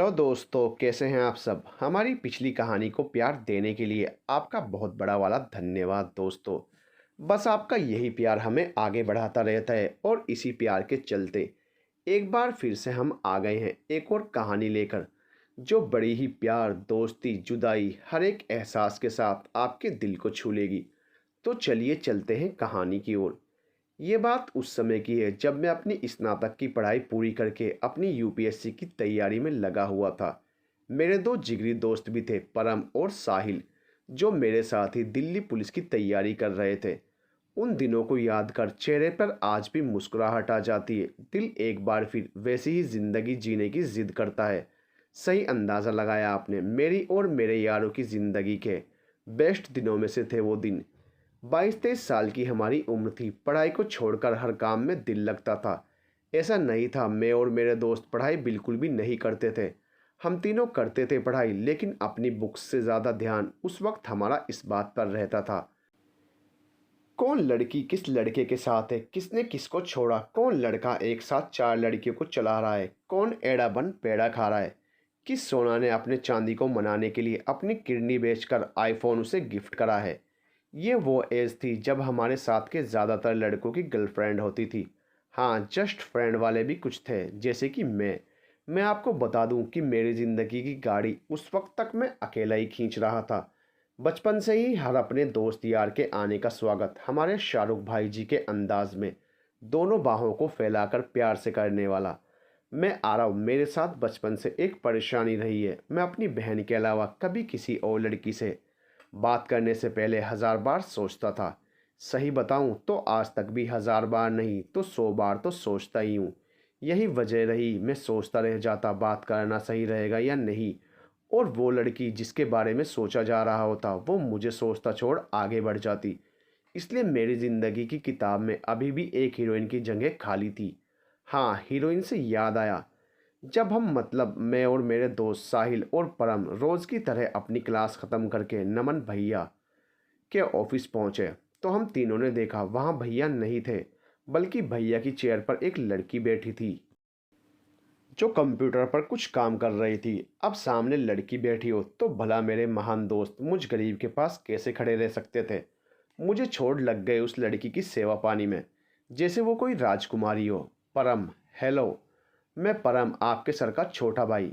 Hello दोस्तों, कैसे हैं आप सब। हमारी पिछली कहानी को प्यार देने के लिए आपका बहुत बड़ा वाला धन्यवाद दोस्तों। बस आपका यही प्यार हमें आगे बढ़ाता रहता है और इसी प्यार के चलते एक बार फिर से हम आ गए हैं एक और कहानी लेकर, जो बड़ी ही प्यार, दोस्ती, जुदाई, हर एक एहसास के साथ आपके दिल को छू लेगी। तो चलिए चलते हैं कहानी की ओर। ये बात उस समय की है जब मैं अपनी स्नातक की पढ़ाई पूरी करके अपनी यूपीएससी की तैयारी में लगा हुआ था। मेरे दो जिगरी दोस्त भी थे, परम और साहिल, जो मेरे साथ ही दिल्ली पुलिस की तैयारी कर रहे थे। उन दिनों को याद कर चेहरे पर आज भी मुस्कुराहट आ जाती है। दिल एक बार फिर वैसी ही जिंदगी जीने की जिद करता है। सही अंदाज़ा लगाया आपने, मेरी और मेरे यारों की ज़िंदगी के बेस्ट दिनों में से थे वो दिन। 22-23 साल की हमारी उम्र थी। पढ़ाई को छोड़कर हर काम में दिल लगता था। ऐसा नहीं था मैं और मेरे दोस्त पढ़ाई बिल्कुल भी नहीं करते थे। हम तीनों करते थे पढ़ाई, लेकिन अपनी बुक्स से ज़्यादा ध्यान उस वक्त हमारा इस बात पर रहता था, कौन लड़की किस लड़के के साथ है, किसने किसको छोड़ा, कौन लड़का एक साथ 4 लड़कियों को चला रहा है, कौन एड़ा बन पेड़ा खा रहा है, किस सोना ने अपने चांदी को मनाने के लिए अपनी किडनी बेचकर आईफोन उसे गिफ्ट करा है। ये वो एज थी जब हमारे साथ के ज़्यादातर लड़कों की गर्लफ्रेंड होती थी। हाँ, जस्ट फ्रेंड वाले भी कुछ थे, जैसे कि मैं आपको बता दूं कि मेरी ज़िंदगी की गाड़ी उस वक्त तक मैं अकेला ही खींच रहा था। बचपन से ही हर अपने दोस्त यार के आने का स्वागत हमारे शाहरुख भाई जी के अंदाज में दोनों बाहों को फैलाकर प्यार से करने वाला। मैं आ रहा हूँ, मेरे साथ बचपन से एक परेशानी रही है। मैं अपनी बहन के अलावा कभी किसी और लड़की से बात करने से पहले 1000 बार सोचता था। सही बताऊं तो आज तक भी 1000 बार नहीं तो 100 बार तो सोचता ही हूँ। यही वजह रही, मैं सोचता रह जाता बात करना सही रहेगा या नहीं, और वो लड़की जिसके बारे में सोचा जा रहा होता वो मुझे सोचता छोड़ आगे बढ़ जाती। इसलिए मेरी ज़िंदगी की किताब में अभी भी एक हीरोइन की जगह खाली थी। हाँ, हीरोइन से याद आया, जब हम मतलब मैं और मेरे दोस्त साहिल और परम रोज़ की तरह अपनी क्लास ख़त्म करके नमन भैया के ऑफिस पहुँचे, तो हम तीनों ने देखा वहाँ भैया नहीं थे, बल्कि भैया की चेयर पर एक लड़की बैठी थी जो कंप्यूटर पर कुछ काम कर रही थी। अब सामने लड़की बैठी हो तो भला मेरे महान दोस्त मुझ गरीब के पास कैसे खड़े रह सकते थे। मुझे छोड़ लग गए उस लड़की की सेवा पानी में, जैसे वो कोई राजकुमारी हो। परम, हेलो, मैं परम, आपके सर का छोटा भाई।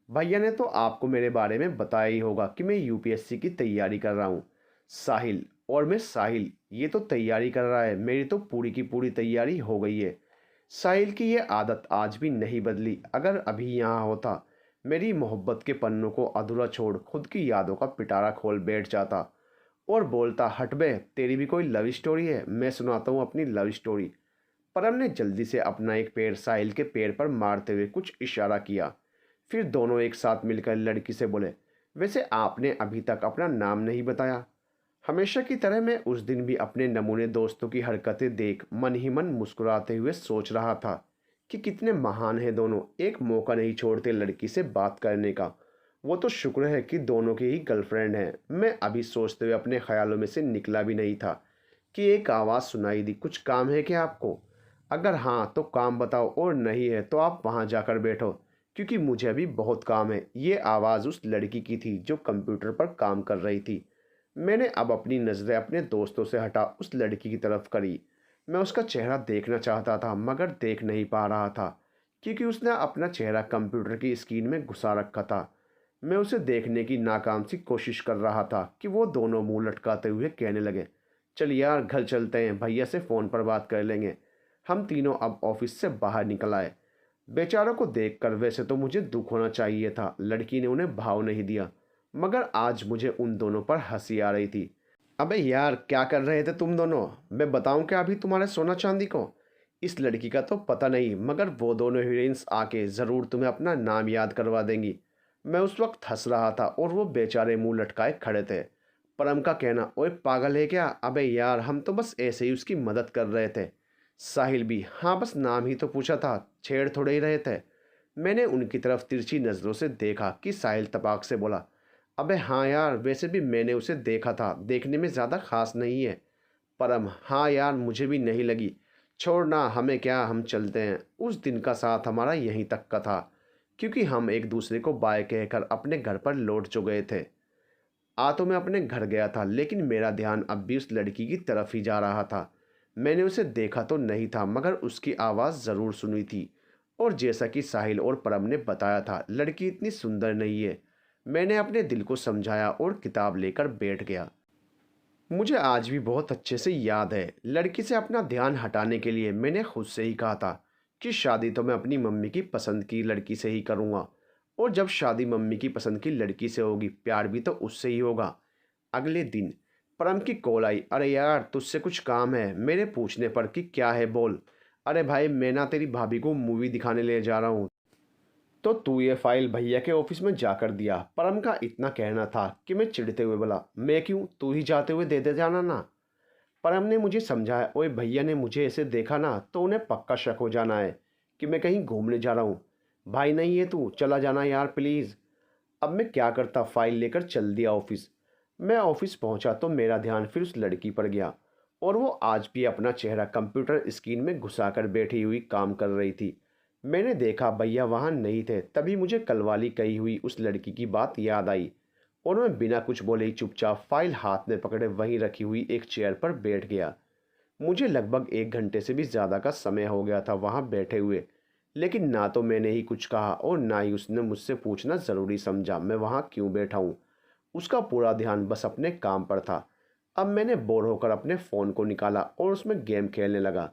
भैया ने तो आपको मेरे बारे में बताया ही होगा कि मैं यूपीएससी की तैयारी कर रहा हूँ। साहिल, और मैं साहिल, ये तो तैयारी कर रहा है, मेरी तो पूरी की पूरी तैयारी हो गई है। साहिल की ये आदत आज भी नहीं बदली। अगर अभी यहाँ होता, मेरी मोहब्बत के पन्नों को अधूरा छोड़ खुद की यादों का पिटारा खोल बैठ जाता और बोलता, हट बे, तेरी भी कोई लव स्टोरी है, मैं सुनाता हूँ अपनी लव स्टोरी। परम ने जल्दी से अपना एक पैर साहिल के पैर पर मारते हुए कुछ इशारा किया। फिर दोनों एक साथ मिलकर लड़की से बोले, वैसे आपने अभी तक अपना नाम नहीं बताया। हमेशा की तरह मैं उस दिन भी अपने नमूने दोस्तों की हरकतें देख मन ही मन मुस्कुराते हुए सोच रहा था कि कितने महान हैं दोनों, एक मौका नहीं छोड़ते लड़की से बात करने का। वो तो शुक्र है कि दोनों की ही गर्लफ्रेंड है। मैं अभी सोचते हुए अपने ख्यालों में से निकला भी नहीं था कि एक आवाज़ सुनाई दी, कुछ काम है क्या आपको? अगर हाँ तो काम बताओ, और नहीं है तो आप वहाँ जाकर बैठो, क्योंकि मुझे अभी बहुत काम है। ये आवाज़ उस लड़की की थी जो कंप्यूटर पर काम कर रही थी। मैंने अब अपनी नज़रें अपने दोस्तों से हटा उस लड़की की तरफ करी। मैं उसका चेहरा देखना चाहता था मगर देख नहीं पा रहा था, क्योंकि उसने अपना चेहरा कंप्यूटर की स्क्रीन में घुसा रखा था। मैं उसे देखने की नाकाम सी कोशिश कर रहा था कि वो दोनों मुंह लटकाते हुए कहने लगे, चल यार घर चलते हैं, भैया से फ़ोन पर बात कर लेंगे। हम तीनों अब ऑफिस से बाहर निकल आए। बेचारों को देखकर वैसे तो मुझे दुख होना चाहिए था, लड़की ने उन्हें भाव नहीं दिया, मगर आज मुझे उन दोनों पर हंसी आ रही थी। अबे यार, क्या कर रहे थे तुम दोनों? मैं बताऊं क्या अभी तुम्हारे सोना चांदी को? इस लड़की का तो पता नहीं, मगर वो दोनों हीरोइंस आके ज़रूर तुम्हें अपना नाम याद करवा देंगी। मैं उस वक्त हंस रहा था और वो बेचारे मुंह लटकाए खड़े थे। परम का कहना, ओए पागल है क्या? अबे यार, हम तो बस ऐसे ही उसकी मदद कर रहे थे। साहिल भी, हाँ बस नाम ही तो पूछा था, छेड़ थोड़े ही रहे थे। मैंने उनकी तरफ तिरछी नज़रों से देखा कि साहिल तपाक से बोला, अबे हाँ यार, वैसे भी मैंने उसे देखा था, देखने में ज़्यादा खास नहीं है। परम, हाँ यार, मुझे भी नहीं लगी। छोड़ ना, हमें क्या, हम चलते हैं। उस दिन का साथ हमारा यहीं तक का था। क्योंकि हम एक दूसरे को बाय कहकर अपने घर पर लौट चुके थे। आ तो मैं अपने घर गया था, लेकिन मेरा ध्यान अब भी उस लड़की की तरफ ही जा रहा था। मैंने उसे देखा तो नहीं था, मगर उसकी आवाज़ ज़रूर सुनी थी। और जैसा कि साहिल और परम ने बताया था, लड़की इतनी सुंदर नहीं है। मैंने अपने दिल को समझाया और किताब लेकर बैठ गया। मुझे आज भी बहुत अच्छे से याद है, लड़की से अपना ध्यान हटाने के लिए मैंने खुद से ही कहा था कि शादी तो मैं अपनी मम्मी की पसंद की लड़की से ही करूँगा। और जब शादी मम्मी की पसंद की लड़की से होगी, प्यार भी तो उससे ही होगा। अगले दिन परम की कॉल आई। अरे यार, तुझसे कुछ काम है। मेरे पूछने पर कि क्या है बोल। अरे भाई, मैं ना तेरी भाभी को मूवी दिखाने ले जा रहा हूँ, तो तू ये फाइल भैया के ऑफिस में जाकर दिया। परम का इतना कहना था कि मैं चिढ़ते हुए बोला, मैं क्यों, तू ही जाते हुए दे दे जाना ना। परम ने मुझे समझाया, ओए भैया ने मुझे ऐसे देखा ना तो उन्हें पक्का शक हो जाना है कि मैं कहीं घूमने जा रहा हूँ। भाई नहीं है तू, चला जाना यार प्लीज़। अब मैं क्या करता, फाइल लेकर चल दिया ऑफिस। मैं ऑफिस पहुंचा तो मेरा ध्यान फिर उस लड़की पर गया, और वो आज भी अपना चेहरा कंप्यूटर स्क्रीन में घुसाकर बैठी हुई काम कर रही थी। मैंने देखा भैया वहाँ नहीं थे, तभी मुझे कल वाली कही हुई उस लड़की की बात याद आई, और मैं बिना कुछ बोले ही चुपचाप फाइल हाथ में पकड़े वहीं रखी हुई एक चेयर पर बैठ गया। मुझे लगभग 1 घंटे से भी ज़्यादा का समय हो गया था वहाँ बैठे हुए, लेकिन ना तो मैंने ही कुछ कहा और ना ही उसने मुझसे पूछना ज़रूरी समझा मैं वहाँ क्यों बैठा हूँ। उसका पूरा ध्यान बस अपने काम पर था। अब मैंने बोर होकर अपने फ़ोन को निकाला और उसमें गेम खेलने लगा।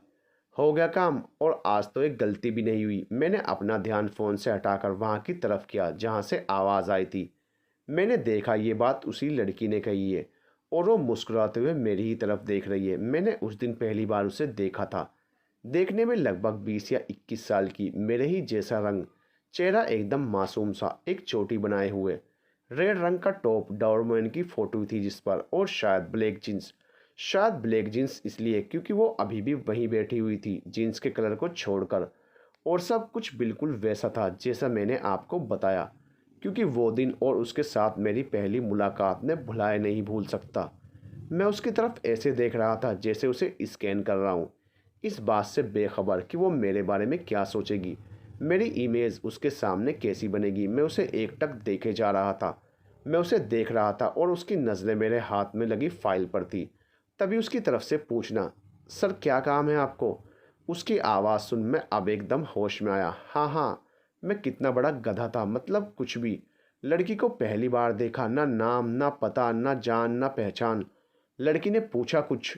हो गया काम, और आज तो एक गलती भी नहीं हुई। मैंने अपना ध्यान फ़ोन से हटाकर वहाँ की तरफ किया जहाँ से आवाज़ आई थी। मैंने देखा ये बात उसी लड़की ने कही है, और वो मुस्कुराते हुए मेरी ही तरफ देख रही है। मैंने उस दिन पहली बार उसे देखा था। देखने में लगभग 20 या 21 साल की, मेरे ही जैसा रंग, चेहरा एकदम मासूम सा, एक चोटी बनाए हुए, रेड रंग का टॉप, डोरेमोन की फ़ोटो थी जिस पर, और शायद ब्लैक जींस। शायद ब्लैक जींस इसलिए क्योंकि वो अभी भी वहीं बैठी हुई थी जीन्स के कलर को छोड़कर। और सब कुछ बिल्कुल वैसा था जैसा मैंने आपको बताया, क्योंकि वो दिन और उसके साथ मेरी पहली मुलाकात ने भुलाए नहीं भूल सकता। मैं उसकी तरफ ऐसे देख रहा था जैसे उसे स्कैन कर रहा हूँ, इस बात से बेखबर कि वो मेरे बारे में क्या सोचेगी, मेरी इमेज उसके सामने कैसी बनेगी। मैं उसे एकटक देखे जा रहा था। मैं उसे देख रहा था और उसकी नज़रें मेरे हाथ में लगी फाइल पर थी। तभी उसकी तरफ से पूछना, सर क्या काम है आपको। उसकी आवाज़ सुन मैं अब एकदम होश में आया। हाँ हाँ, मैं कितना बड़ा गधा था, मतलब कुछ भी। लड़की को पहली बार देखा, ना नाम ना पता ना जान ना पहचान। लड़की ने पूछा कुछ,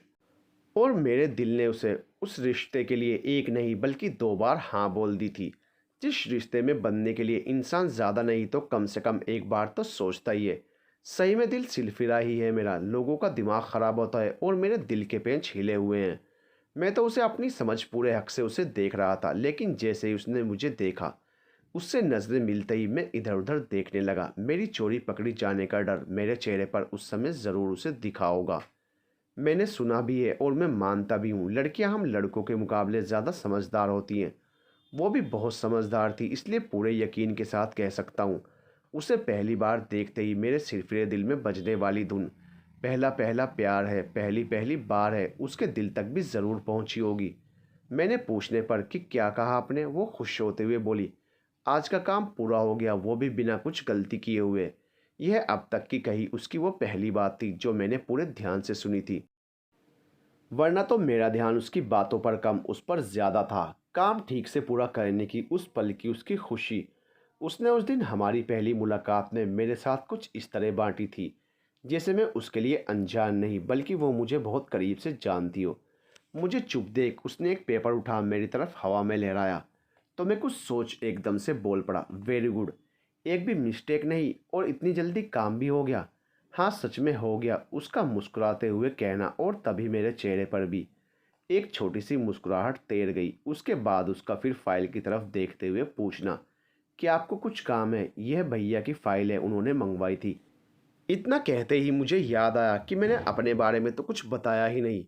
और मेरे दिल ने उसे उस रिश्ते के लिए एक नहीं बल्कि 2 बार हाँ बोल दी थी। जिस रिश्ते में बनने के लिए इंसान ज़्यादा नहीं तो कम से कम एक बार तो सोचता ही है। सही में दिल सिलफिरा ही है मेरा। लोगों का दिमाग ख़राब होता है और मेरे दिल के पेंच हिले हुए हैं। मैं तो उसे अपनी समझ पूरे हक से उसे देख रहा था, लेकिन जैसे ही उसने मुझे देखा, उससे नज़रें मिलते ही मैं इधर उधर देखने लगा। मेरी चोरी पकड़ी जाने का डर मेरे चेहरे पर उस समय ज़रूर उसे दिखा होगा। मैंने सुना भी है और मैं मानता भी हूँ, लड़कियाँ हम लड़कों के मुकाबले ज़्यादा समझदार होती हैं। वो भी बहुत समझदार थी, इसलिए पूरे यकीन के साथ कह सकता हूँ, उसे पहली बार देखते ही मेरे सिरफिरे दिल में बजने वाली धुन पहला पहला प्यार है, पहली पहली बार है, उसके दिल तक भी ज़रूर पहुँची होगी। मैंने पूछने पर कि क्या कहा आपने, वो खुश होते हुए बोली, आज का काम पूरा हो गया, वो भी बिना कुछ गलती किए हुए। यह अब तक की कही उसकी वो पहली बात थी जो मैंने पूरे ध्यान से सुनी थी, वरना तो मेरा ध्यान उसकी बातों पर कम उस पर ज़्यादा था। काम ठीक से पूरा करने की उस पल की उसकी खुशी उसने उस दिन हमारी पहली मुलाकात में मेरे साथ कुछ इस तरह बांटी थी, जैसे मैं उसके लिए अनजान नहीं बल्कि वो मुझे बहुत करीब से जानती हो। मुझे चुप देख उसने एक पेपर उठा मेरी तरफ हवा में लहराया, तो मैं कुछ सोच एकदम से बोल पड़ा, वेरी गुड, एक भी मिस्टेक नहीं, और इतनी जल्दी काम भी हो गया। हाँ सच में हो गया, उसका मुस्कुराते हुए कहना, और तभी मेरे चेहरे पर भी एक छोटी सी मुस्कुराहट तैर गई। उसके बाद उसका फिर फाइल की तरफ देखते हुए पूछना, कि आपको कुछ काम है, यह भैया की फाइल है, उन्होंने मंगवाई थी। इतना कहते ही मुझे याद आया कि मैंने अपने बारे में तो कुछ बताया ही नहीं।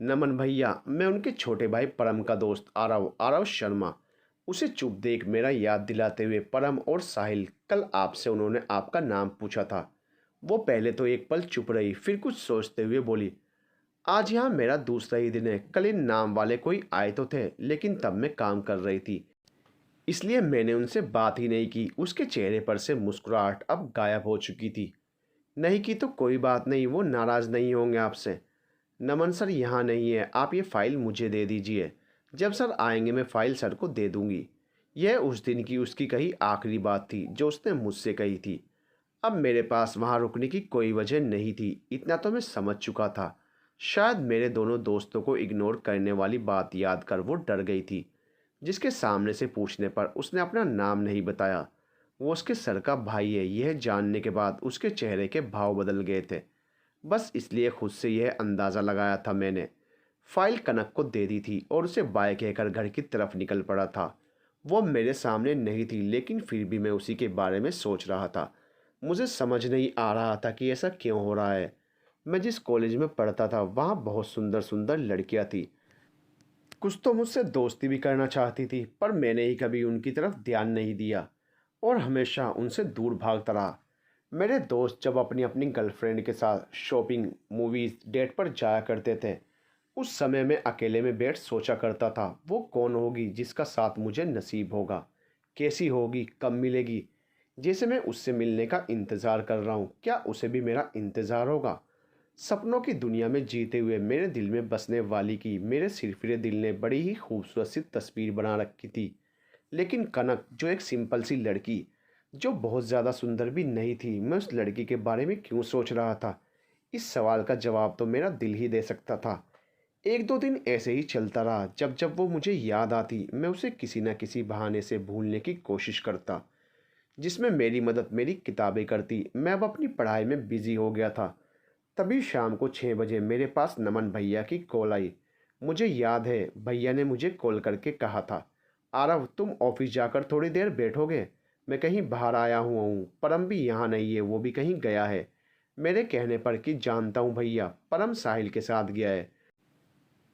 नमन भैया, मैं उनके छोटे भाई परम का दोस्त आरव आरव शर्मा। उसे चुप देख मेरा याद दिलाते हुए, परम और साहिल, कल आपसे उन्होंने आपका नाम पूछा था। वो पहले तो एक पल चुप रही, फिर कुछ सोचते हुए बोली, आज यहाँ मेरा दूसरा ही दिन है। कल इन नाम वाले कोई आए तो थे, लेकिन तब मैं काम कर रही थी। इसलिए मैंने उनसे बात ही नहीं की। उसके चेहरे पर से मुस्कुराहट अब गायब हो चुकी थी। नहीं की तो कोई बात नहीं, वो नाराज़ नहीं होंगे आपसे। नमन सर यहाँ नहीं है, आप ये फ़ाइल मुझे दे दीजिए। जब सर आएंगे मैं फ़ाइल सर को दे दूंगी। यह उस दिन की उसकी कही आखिरी बात थी जो उसने मुझसे कही थी। अब मेरे पास वहाँ रुकने की कोई वजह नहीं थी, इतना तो मैं समझ चुका था। शायद मेरे दोनों दोस्तों को इग्नोर करने वाली बात याद कर वो डर गई थी। जिसके सामने से पूछने पर उसने अपना नाम नहीं बताया। वो उसके सर का भाई है, यह जानने के बाद उसके चेहरे के भाव बदल गए थे। बस इसलिए खुद से यह अंदाज़ा लगाया था मैंने। फाइल कनक को दे दी थी और उसे बाय कहकर घर की तरफ निकल पड़ा था। वो मेरे सामने नहीं थी, लेकिन फिर भी मैं उसी के बारे में सोच रहा था। मुझे समझ नहीं आ रहा था कि ऐसा क्यों हो रहा है। मैं जिस कॉलेज में पढ़ता था वहाँ बहुत सुंदर सुंदर लड़कियाँ थी। कुछ तो मुझसे दोस्ती भी करना चाहती थी, पर मैंने ही कभी उनकी तरफ ध्यान नहीं दिया और हमेशा उनसे दूर भागता रहा। मेरे दोस्त जब अपनी अपनी गर्लफ्रेंड के साथ शॉपिंग, मूवीज़, डेट पर जाया करते थे, उस समय मैं अकेले में बैठ सोचा करता था वो कौन होगी जिसका साथ मुझे नसीब होगा, कैसी होगी, कब मिलेगी। जैसे मैं उससे मिलने का इंतज़ार कर रहा हूँ, क्या उसे भी मेरा इंतज़ार होगा। सपनों की दुनिया में जीते हुए मेरे दिल में बसने वाली की मेरे सिरफिरे दिल ने बड़ी ही खूबसूरत सी तस्वीर बना रखी थी। लेकिन कनक जो एक सिंपल सी लड़की, जो बहुत ज़्यादा सुंदर भी नहीं थी, मैं उस लड़की के बारे में क्यों सोच रहा था? इस सवाल का जवाब तो मेरा दिल ही दे सकता था। एक दो दिन ऐसे ही चलता रहा। जब जब वो मुझे याद आती मैं उसे किसी न किसी बहाने से भूलने की कोशिश करता, जिसमें मेरी मदद मेरी किताबें करती। मैं अब अपनी पढ़ाई में बिजी हो गया था। तभी शाम को 6 बजे मेरे पास नमन भैया की कॉल आई। मुझे याद है भैया ने मुझे कॉल करके कहा था, आरव तुम ऑफिस जाकर थोड़ी देर बैठोगे? मैं कहीं बाहर आया हुआ हूँ, परम भी यहाँ नहीं है, वो भी कहीं गया है। मेरे कहने पर कि जानता हूँ भैया, परम साहिल के साथ गया है,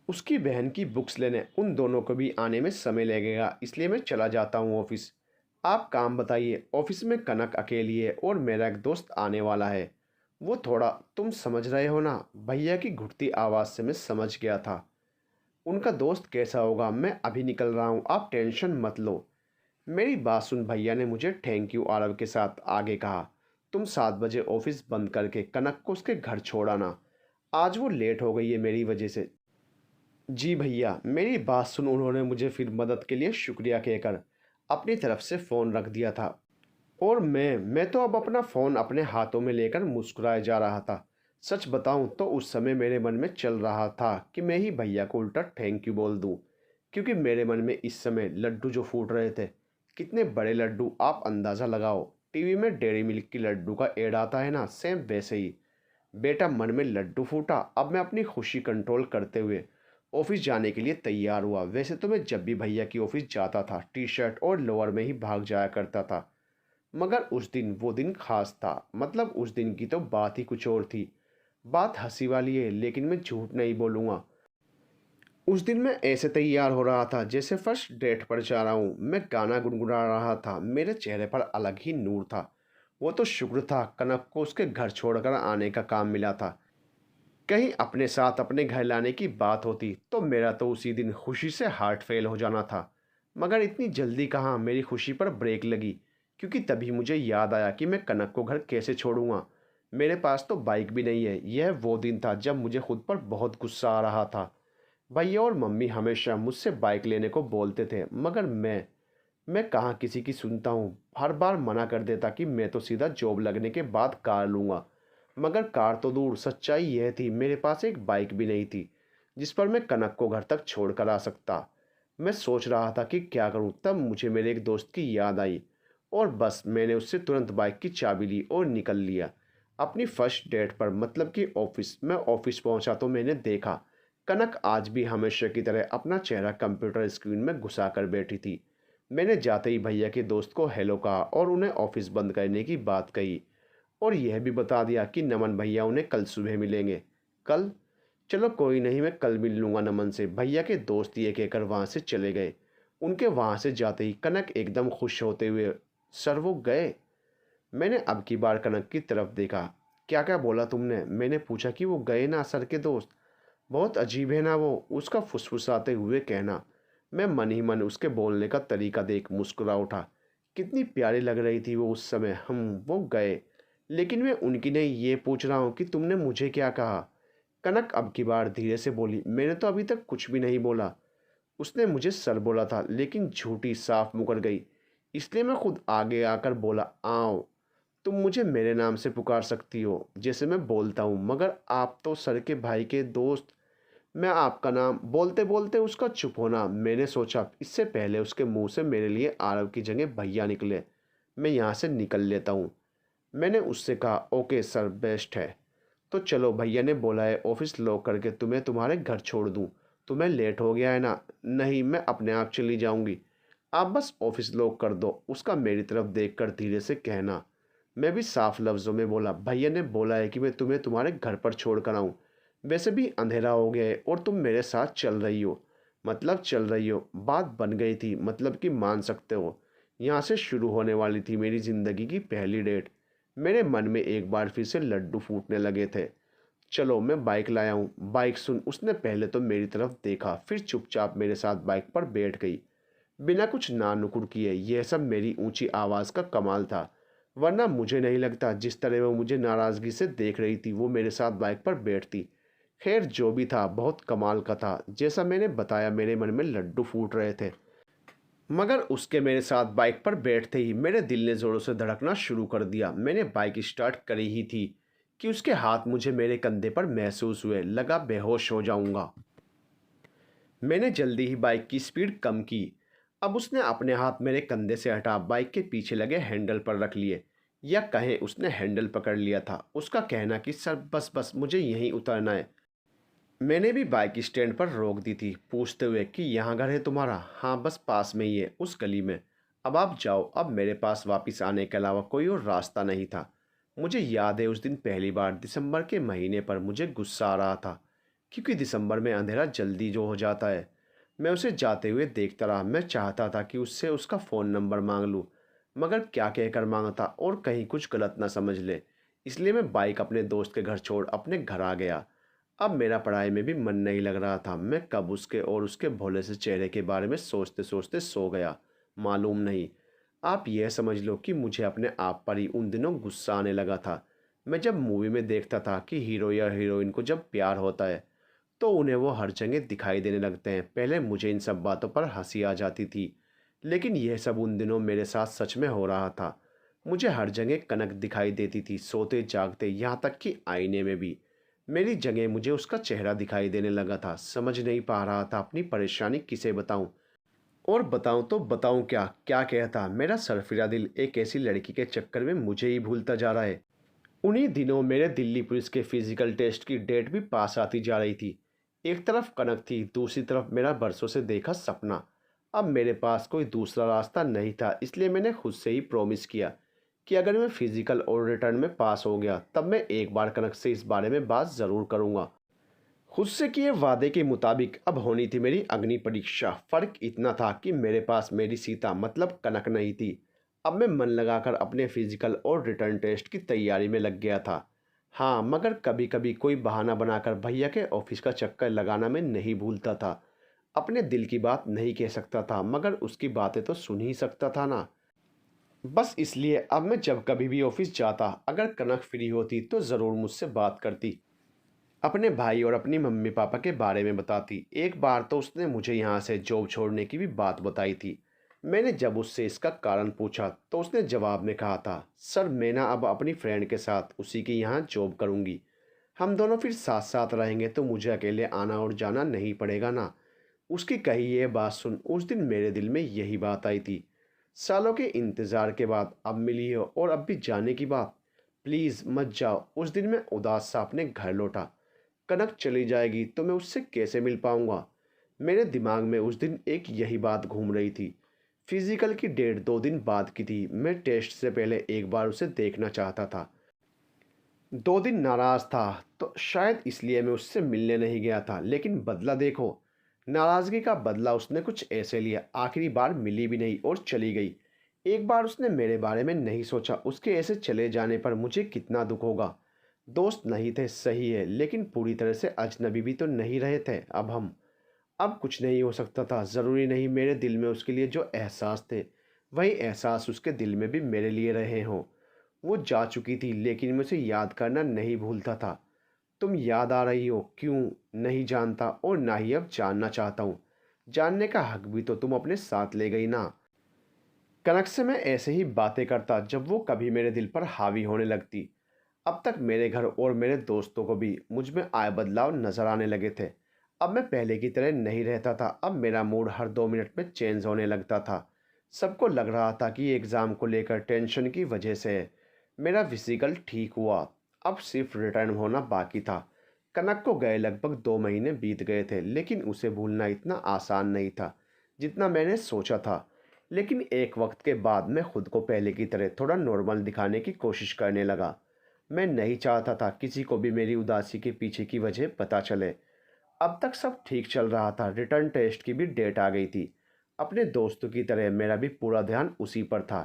उसकी बहन की बुक्स लेने। उन दोनों को भी आने में समय लगेगा, इसलिए मैं चला जाता हूँ ऑफिस। आप काम बताइए। ऑफिस में कनक अकेली है और मेरा एक दोस्त आने वाला है। वो थोड़ा, तुम समझ रहे हो ना? भैया की घुटती आवाज़ से मैं समझ गया था उनका दोस्त कैसा होगा। मैं अभी निकल रहा हूँ, आप टेंशन मत लो। मेरी बात सुन भैया ने मुझे थैंक यू आरव के साथ आगे कहा, तुम 7 बजे ऑफिस बंद करके कनक को उसके घर छोड़ आना। आज वो लेट हो गई है मेरी वजह से। जी भैया। मेरी बात सुन उन्होंने मुझे फिर मदद के लिए शुक्रिया कहकर अपनी तरफ से फ़ोन रख दिया था। और मैं तो अब अपना फ़ोन अपने हाथों में लेकर मुस्कुराए जा रहा था। सच बताऊं तो उस समय मेरे मन में चल रहा था कि मैं ही भैया को उल्टा थैंक यू बोल दूं, क्योंकि मेरे मन में इस समय लड्डू जो फूट रहे थे, कितने बड़े लड्डू, आप अंदाज़ा लगाओ। टीवी में डेयरी मिल्क की लड्डू का ऐड आता है ना, सेम वैसे ही। बेटा मन में लड्डू फूटा। अब मैं अपनी खुशी कंट्रोल करते हुए ऑफिस जाने के लिए तैयार हुआ। वैसे तो मैं जब भी भैया की ऑफिस जाता था टी शर्ट और लोअर में ही भाग जाया करता था, मगर उस दिन वो दिन खास था। मतलब उस दिन की तो बात ही कुछ और थी। बात हंसी वाली है, लेकिन मैं झूठ नहीं बोलूँगा। उस दिन मैं ऐसे तैयार हो रहा था जैसे फर्स्ट डेट पर जा रहा हूँ। मैं गाना गुनगुना रहा था, मेरे चेहरे पर अलग ही नूर था। वो तो शुक्र था कनक को उसके घर छोड़कर आने का काम मिला था। कहीं अपने साथ अपने घर लाने की बात होती तो मेरा तो उसी दिन खुशी से हार्ट फेल हो जाना था। मगर इतनी जल्दी कहाँ मेरी खुशी पर ब्रेक लगी, क्योंकि तभी मुझे याद आया कि मैं कनक को घर कैसे छोड़ूंगा। मेरे पास तो बाइक भी नहीं है। यह वो दिन था जब मुझे खुद पर बहुत गुस्सा आ रहा था। भैया और मम्मी हमेशा मुझसे बाइक लेने को बोलते थे, मगर मैं कहाँ किसी की सुनता हूँ। हर बार मना कर देता कि मैं तो सीधा जॉब लगने के बाद कार लूँगा। मगर कार तो दूर, सच्चाई यह थी मेरे पास एक बाइक भी नहीं थी जिस पर मैं कनक को घर तक छोड़ कर आ सकता। मैं सोच रहा था कि क्या करूं, तब मुझे मेरे एक दोस्त की याद आई और बस मैंने उससे तुरंत बाइक की चाबी ली और निकल लिया अपनी फर्स्ट डेट पर, मतलब कि ऑफिस। मैं ऑफिस पहुंचा तो मैंने देखा कनक आज भी हमेशा की तरह अपना चेहरा कंप्यूटर स्क्रीन में घुसा कर बैठी थी। मैंने जाते ही भैया के दोस्त को हेलो कहा और उन्हें ऑफिस बंद करने की बात कही और यह भी बता दिया कि नमन भैया उन्हें कल सुबह मिलेंगे। कल? चलो कोई नहीं, मैं कल मिल लूँगा नमन से। भैया के दोस्त ये कहकर वहाँ से चले गए। उनके वहाँ से जाते ही कनक एकदम खुश होते हुए, सर वो गए? मैंने अब की बार कनक की तरफ देखा। क्या क्या बोला तुमने? मैंने पूछा कि वो गए ना सर के दोस्त? बहुत अजीब है ना वो, उसका फुसफुसाते हुए कहना। मैं मन ही मन उसके बोलने का तरीका देख मुस्कुरा उठा। कितनी प्यारी लग रही थी वो उस समय। वो गए, लेकिन मैं उनकी नहीं ये पूछ रहा हूँ कि तुमने मुझे क्या कहा। कनक अब की बार धीरे से बोली, मैंने तो अभी तक कुछ भी नहीं बोला। उसने मुझे सर बोला था, लेकिन झूठी साफ मुकर गई। इसलिए मैं खुद आगे आकर बोला, आओ, तुम मुझे मेरे नाम से पुकार सकती हो जैसे मैं बोलता हूँ, मगर आप तो सर के भाई के दोस्त। मैं आपका नाम बोलते बोलते उसका चुप होना, मैंने सोचा इससे पहले उसके मुंह से मेरे लिए आरव की जगह भैया निकले, मैं यहाँ से निकल लेता हूँ। मैंने उससे कहा, ओके सर, बेस्ट है। तो चलो, भैया ने बोला है ऑफिस लॉक करके तुम्हें तुम्हारे घर छोड़ दूँ। तुम्हें लेट हो गया है ना? नहीं, मैं अपने आप चली जाऊँगी। आप बस ऑफिस लॉक कर दो, उसका मेरी तरफ देखकर धीरे से कहना। मैं भी साफ लफ्ज़ों में बोला, भैया ने बोला है कि मैं तुम्हें तुम्हारे घर पर छोड़ कर आऊँ। वैसे भी अंधेरा हो गया है और तुम मेरे साथ चल रही हो। मतलब चल रही हो, बात बन गई थी, मतलब कि मान सकते हो। यहाँ से शुरू होने वाली थी मेरी ज़िंदगी की पहली डेट। मेरे मन में एक बार फिर से लड्डू फूटने लगे थे। चलो, मैं बाइक लाया हूँ। बाइक सुन। उसने पहले तो मेरी तरफ देखा, फिर चुपचाप मेरे साथ बाइक पर बैठ गई, बिना कुछ ना नुकुर किए। यह सब मेरी ऊंची आवाज़ का कमाल था, वरना मुझे नहीं लगता जिस तरह वो मुझे नाराज़गी से देख रही थी वो मेरे साथ बाइक पर बैठती। खैर, जो भी था बहुत कमाल का था। जैसा मैंने बताया, मेरे मन में लड्डू फूट रहे थे, मगर उसके मेरे साथ बाइक पर बैठते ही मेरे दिल ने ज़ोरों से धड़कना शुरू कर दिया। मैंने बाइक स्टार्ट करी ही थी कि उसके हाथ मुझे मेरे कंधे पर महसूस हुए। लगा बेहोश हो जाऊंगा। मैंने जल्दी ही बाइक की स्पीड कम की। अब उसने अपने हाथ मेरे कंधे से हटा बाइक के पीछे लगे हैंडल पर रख लिए, या कहें उसने हैंडल पकड़ लिया था। उसका कहना कि सर बस बस, मुझे यहीं उतरना है। मैंने भी बाइक स्टैंड पर रोक दी थी, पूछते हुए कि यहाँ घर है तुम्हारा? हाँ, बस पास में ही है, उस गली में। अब आप जाओ, अब मेरे पास वापस आने के अलावा कोई और रास्ता नहीं था। मुझे याद है उस दिन पहली बार दिसंबर के महीने पर मुझे गुस्सा आ रहा था, क्योंकि दिसंबर में अंधेरा जल्दी जो हो जाता है। मैं उसे जाते हुए देखता रहा। मैं चाहता था कि उससे उसका फ़ोन नंबर मांग लूँ, मगर क्या कहकर मांगता और कहीं कुछ गलत ना समझ ले। इसलिए मैं बाइक अपने दोस्त के घर छोड़ अपने घर आ गया। अब मेरा पढ़ाई में भी मन नहीं लग रहा था। मैं कब उसके और उसके भोले से चेहरे के बारे में सोचते सोचते सो गया, मालूम नहीं। आप यह समझ लो कि मुझे अपने आप पर ही उन दिनों गुस्सा आने लगा था। मैं जब मूवी में देखता था कि हीरो या हीरोइन को जब प्यार होता है तो उन्हें वो हर जगह दिखाई देने लगते हैं। पहले मुझे इन सब बातों पर हंसी आ जाती थी, लेकिन यह सब उन दिनों मेरे साथ सच में हो रहा था। मुझे हर जगह कनक दिखाई देती थी, सोते जागते, यहाँ तक कि आईने में भी। मेरी जगह मुझे उसका चेहरा दिखाई देने लगा था। समझ नहीं पा रहा था अपनी परेशानी किसे बताऊं, और बताऊं तो बताऊं क्या, क्या कहता। मेरा सरफिरा दिल एक ऐसी लड़की के चक्कर में मुझे ही भूलता जा रहा है। उन्हीं दिनों मेरे दिल्ली पुलिस के फिजिकल टेस्ट की डेट भी पास आती जा रही थी। एक तरफ कनक थी, दूसरी तरफ मेरा बरसों से देखा सपना। अब मेरे पास कोई दूसरा रास्ता नहीं था, इसलिए मैंने खुद से ही प्रॉमिस किया कि अगर मैं फिजिकल और रिटर्न में पास हो गया तब मैं एक बार कनक से इस बारे में बात ज़रूर करूँगा। खुद से किए वादे के मुताबिक अब होनी थी मेरी अग्नि परीक्षा। फ़र्क इतना था कि मेरे पास मेरी सीता मतलब कनक नहीं थी। अब मैं मन लगाकर अपने फिजिकल और रिटर्न टेस्ट की तैयारी में लग गया था। हाँ, मगर कभी कभी कोई बहाना बनाकर भैया के ऑफिस का चक्कर लगाना मैं नहीं भूलता था। अपने दिल की बात नहीं कह सकता था, मगर उसकी बातें तो सुन ही सकता था ना। बस इसलिए अब मैं जब कभी भी ऑफिस जाता, अगर कनक फ्री होती तो ज़रूर मुझसे बात करती, अपने भाई और अपनी मम्मी पापा के बारे में बताती। एक बार तो उसने मुझे यहाँ से जॉब छोड़ने की भी बात बताई थी। मैंने जब उससे इसका कारण पूछा तो उसने जवाब में कहा था, सर मैं ना अब अपनी फ्रेंड के साथ उसी के यहाँ जॉब करूँगी। हम दोनों फिर साथ साथ रहेंगे तो मुझे अकेले आना और जाना नहीं पड़ेगा ना। उसकी कही ये बात सुन उस दिन मेरे दिल में यही बात आई थी। सालों के इंतज़ार के बाद अब मिली हो और अब भी जाने की बात। प्लीज़ मत जाओ। उस दिन मैं उदास सा अपने घर लौटा। कनक चली जाएगी तो मैं उससे कैसे मिल पाऊंगा? मेरे दिमाग में उस दिन एक यही बात घूम रही थी। फिजिकल की डेट 2 दिन बाद की थी। मैं टेस्ट से पहले एक बार उसे देखना चाहता था। 2 दिन नाराज़ था तो शायद इसलिए मैं उससे मिलने नहीं गया था, लेकिन बदला देखो। नाराज़गी का बदला उसने कुछ ऐसे लिया, आखिरी बार मिली भी नहीं और चली गई। एक बार उसने मेरे बारे में नहीं सोचा, उसके ऐसे चले जाने पर मुझे कितना दुख होगा। दोस्त नहीं थे सही है, लेकिन पूरी तरह से अजनबी भी तो नहीं रहे थे अब हम। अब कुछ नहीं हो सकता था। ज़रूरी नहीं मेरे दिल में उसके लिए जो एहसास थे, वही एहसास उसके दिल में भी मेरे लिए रहे हों। वो जा चुकी थी लेकिन मैं उसे याद करना नहीं भूलता था। तुम याद आ रही हो, क्यों नहीं जानता और ना ही अब जानना चाहता हूँ। जानने का हक भी तो तुम अपने साथ ले गई ना। कनक से मैं ऐसे ही बातें करता जब वो कभी मेरे दिल पर हावी होने लगती। अब तक मेरे घर और मेरे दोस्तों को भी मुझ में आए बदलाव नजर आने लगे थे। अब मैं पहले की तरह नहीं रहता था। अब मेरा मूड हर 2 मिनट में चेंज होने लगता था। सबको लग रहा था कि एग्ज़ाम को लेकर टेंशन की वजह से है। मेरा फिजिकल ठीक हुआ, अब सिर्फ रिटर्न होना बाकी था। कनक को गए लगभग 2 महीने बीत गए थे, लेकिन उसे भूलना इतना आसान नहीं था जितना मैंने सोचा था। लेकिन एक वक्त के बाद मैं खुद को पहले की तरह थोड़ा नॉर्मल दिखाने की कोशिश करने लगा। मैं नहीं चाहता था किसी को भी मेरी उदासी के पीछे की वजह पता चले। अब तक सब ठीक चल रहा था। रिटर्न टेस्ट की भी डेट आ गई थी। अपने दोस्तों की तरह मेरा भी पूरा ध्यान उसी पर था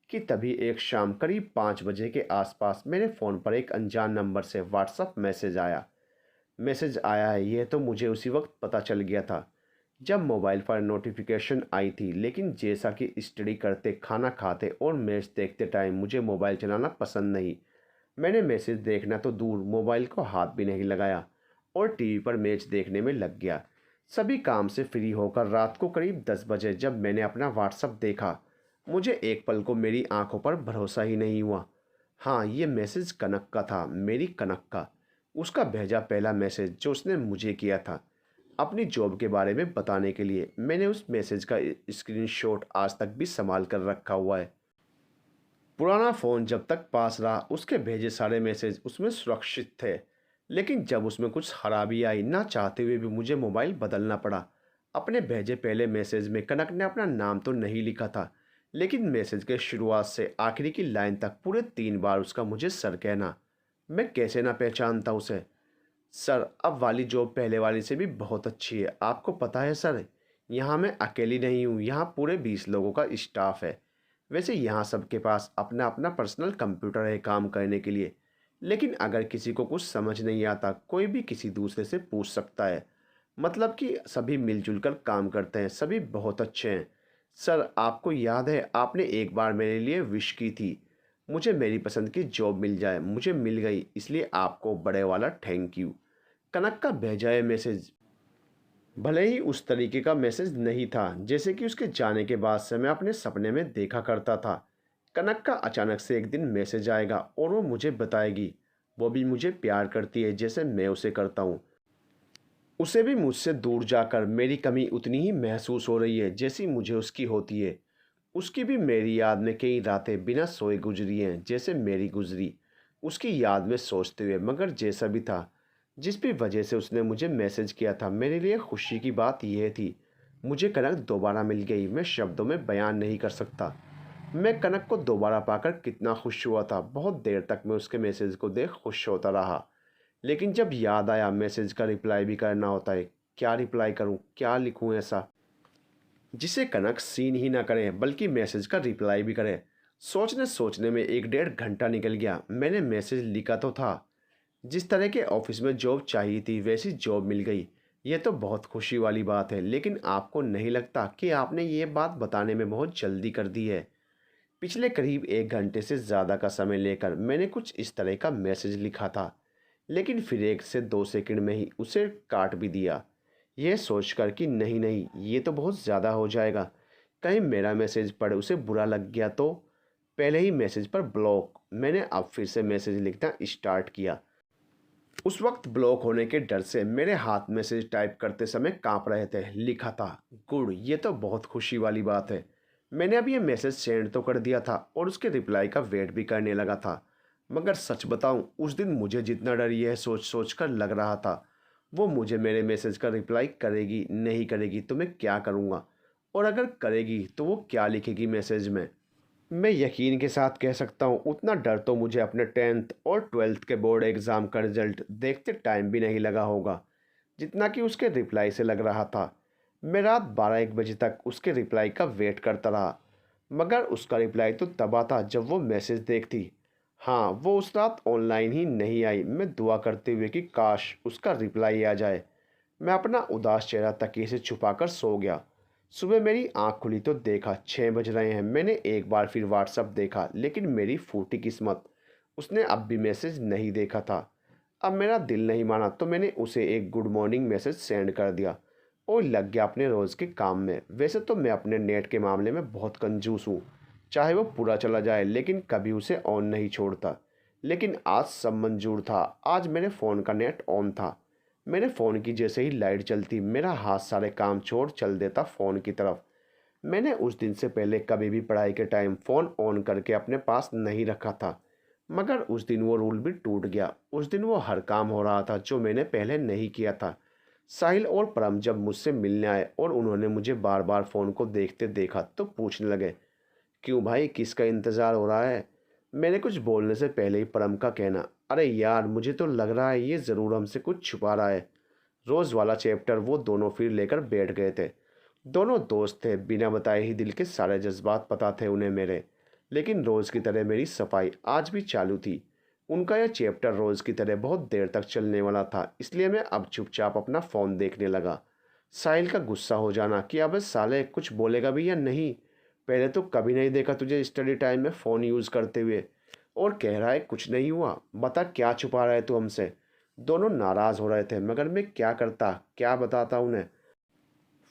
कि तभी एक शाम करीब 5 बजे के आसपास मेरे फ़ोन पर एक अनजान नंबर से व्हाट्सएप मैसेज आया है, ये तो मुझे उसी वक्त पता चल गया था जब मोबाइल पर नोटिफिकेशन आई थी। लेकिन जैसा कि स्टडी करते, खाना खाते और मैच देखते टाइम मुझे मोबाइल चलाना पसंद नहीं, मैंने मैसेज देखना तो दूर मोबाइल को हाथ भी नहीं लगाया और टीवी पर मैच देखने में लग गया। सभी काम से फ्री होकर रात को करीब 10 बजे जब मैंने अपना व्हाट्सएप देखा, मुझे एक पल को मेरी आंखों पर भरोसा ही नहीं हुआ। हाँ, ये मैसेज कनक का था, मेरी कनक का। उसका भेजा पहला मैसेज जो उसने मुझे किया था अपनी जॉब के बारे में बताने के लिए। मैंने उस मैसेज का स्क्रीनशॉट आज तक भी संभाल कर रखा हुआ है। पुराना फ़ोन जब तक पास रहा उसके भेजे सारे मैसेज उसमें सुरक्षित थे। लेकिन जब उसमें कुछ खराबी आई, ना चाहते हुए भी मुझे मोबाइल बदलना पड़ा। अपने भेजे पहले मैसेज में कनक ने अपना नाम तो नहीं लिखा था, लेकिन मैसेज के शुरुआत से आखिरी की लाइन तक पूरे 3 बार उसका मुझे सर कहना। मैं कैसे ना पहचानता उसे। सर, अब वाली जॉब पहले वाली से भी बहुत अच्छी है, आपको पता है सर। यहाँ मैं अकेली नहीं हूँ, यहाँ पूरे 20 लोगों का स्टाफ है। वैसे यहाँ सबके पास अपना अपना पर्सनल कंप्यूटर है काम करने के लिए। लेकिन अगर किसी को कुछ समझ नहीं आता, कोई भी किसी दूसरे से पूछ सकता है। मतलब कि सभी मिलजुल कर काम करते हैं, सभी बहुत अच्छे हैं। सर, आपको याद है आपने एक बार मेरे लिए विश की थी, मुझे मेरी पसंद की जॉब मिल जाए। मुझे मिल गई, इसलिए आपको बड़े वाला थैंक यू। कनक का भेजा है मैसेज भले ही उस तरीके का मैसेज नहीं था जैसे कि उसके जाने के बाद से मैं अपने सपने में देखा करता था। कनक का अचानक से एक दिन मैसेज आएगा और वो मुझे बताएगी वो भी मुझे प्यार करती है जैसे मैं उसे करता हूँ। उसे भी मुझसे दूर जाकर मेरी कमी उतनी ही महसूस हो रही है जैसी मुझे उसकी होती है। उसकी भी मेरी याद में कई रातें बिना सोए गुजरी हैं जैसे मेरी गुजरी, उसकी याद में सोचते हुए। मगर जैसा भी था, जिस भी वजह से उसने मुझे मैसेज किया था, मेरे लिए खुशी की बात यह थी मुझे कनक दोबारा मिल गई। मैं शब्दों में बयान नहीं कर सकता मैं कनक को दोबारा पाकर कितना खुश हुआ था। बहुत देर तक मैं उसके मैसेज को देख खुश होता रहा। लेकिन जब याद आया मैसेज का रिप्लाई भी करना होता है, क्या रिप्लाई करूं, क्या लिखूं ऐसा जिसे कनक सीन ही ना करे बल्कि मैसेज का रिप्लाई भी करे। सोचने सोचने में 1 डेढ़ घंटा निकल गया। मैंने मैसेज लिखा तो था, जिस तरह के ऑफिस में जॉब चाहिए थी वैसी जॉब मिल गई। यह तो बहुत खुशी वाली बात है। लेकिन आपको नहीं लगता कि आपने ये बात बताने में बहुत जल्दी कर दी है? पिछले करीब 1 घंटे से ज़्यादा का समय लेकर मैंने कुछ इस तरह का मैसेज लिखा था, लेकिन फिर 1 से 2 सेकंड में ही उसे काट भी दिया, यह सोचकर कि नहीं नहीं, ये तो बहुत ज़्यादा हो जाएगा, कहीं मेरा मैसेज पढ़ उसे बुरा लग गया तो। पहले ही मैसेज पर ब्लॉक। मैंने अब फिर से मैसेज लिखना स्टार्ट किया। उस वक्त ब्लॉक होने के डर से मेरे हाथ मैसेज टाइप करते समय कांप रहे थे। लिखा था, गुड, ये तो बहुत खुशी वाली बात है। मैंने अब ये मैसेज सेंड तो कर दिया था और उसके रिप्लाई का वेट भी करने लगा था। मगर सच बताऊं, उस दिन मुझे जितना डर यह सोच सोच कर लग रहा था वो मुझे मेरे मैसेज का रिप्लाई करेगी नहीं करेगी तो मैं क्या करूँगा, और अगर करेगी तो वो क्या लिखेगी मैसेज में। मैं यकीन के साथ कह सकता हूँ उतना डर तो मुझे अपने 10th और 12th के बोर्ड एग्ज़ाम का रिजल्ट देखते टाइम भी नहीं लगा होगा जितना कि उसके रिप्लाई से लग रहा था। मैं रात 12-1 बजे तक उसके रिप्लाई का वेट करता रहा, मगर उसका रिप्लाई तो तब आता जब वो मैसेज देखती। हाँ, वो उस रात ऑनलाइन ही नहीं आई। मैं दुआ करते हुए कि काश उसका रिप्लाई आ जाए। मैं अपना उदास चेहरा तकिए से छुपाकर सो गया। सुबह मेरी आंख खुली तो देखा 6 बज रहे हैं। मैंने एक बार फिर व्हाट्सएप देखा, लेकिन मेरी फूटी किस्मत, उसने अब भी मैसेज नहीं देखा था। अब मेरा दिल नहीं माना तो मैंने उसे एक गुड मॉर्निंग मैसेज सेंड कर दिया और लग गया अपने रोज़ के काम में। वैसे तो मैं अपने नेट के मामले में बहुत कंजूस हूँ, चाहे वो पूरा चला जाए लेकिन कभी उसे ऑन नहीं छोड़ता। लेकिन आज सब मंजूर था। आज मेरे फ़ोन का नेट ऑन था। मेरे फ़ोन की जैसे ही लाइट जलती मेरा हाथ सारे काम छोड़ चल देता फ़ोन की तरफ। मैंने उस दिन से पहले कभी भी पढ़ाई के टाइम फ़ोन ऑन करके अपने पास नहीं रखा था, मगर उस दिन वो रूल भी टूट गया। उस दिन वो हर काम हो रहा था जो मैंने पहले नहीं किया था। साहिल और परम जब मुझसे मिलने आए और उन्होंने मुझे बार बार फ़ोन को देखते देखा तो पूछने लगे, क्यों भाई, किसका इंतज़ार हो रहा है? मैंने कुछ बोलने से पहले ही परम का कहना, अरे यार मुझे तो लग रहा है ये ज़रूर हमसे कुछ छुपा रहा है। रोज़ वाला चैप्टर वो दोनों फिर लेकर बैठ गए थे। दोनों दोस्त थे, बिना बताए ही दिल के सारे जज्बात पता थे उन्हें मेरे। लेकिन रोज़ की तरह मेरी सफाई आज भी चालू थी। उनका यह चैप्टर रोज़ की तरह बहुत देर तक चलने वाला था, इसलिए मैं अब चुपचाप अपना फ़ोन देखने लगा। साहिल का गुस्सा हो जाना कि अबे साले कुछ बोलेगा भी या नहीं, पहले तो कभी नहीं देखा तुझे स्टडी टाइम में फ़ोन यूज़ करते हुए, और कह रहा है कुछ नहीं हुआ। बता क्या छुपा रहा है तू हमसे? दोनों नाराज़ हो रहे थे, मगर मैं क्या करता, क्या बताता उन्हें।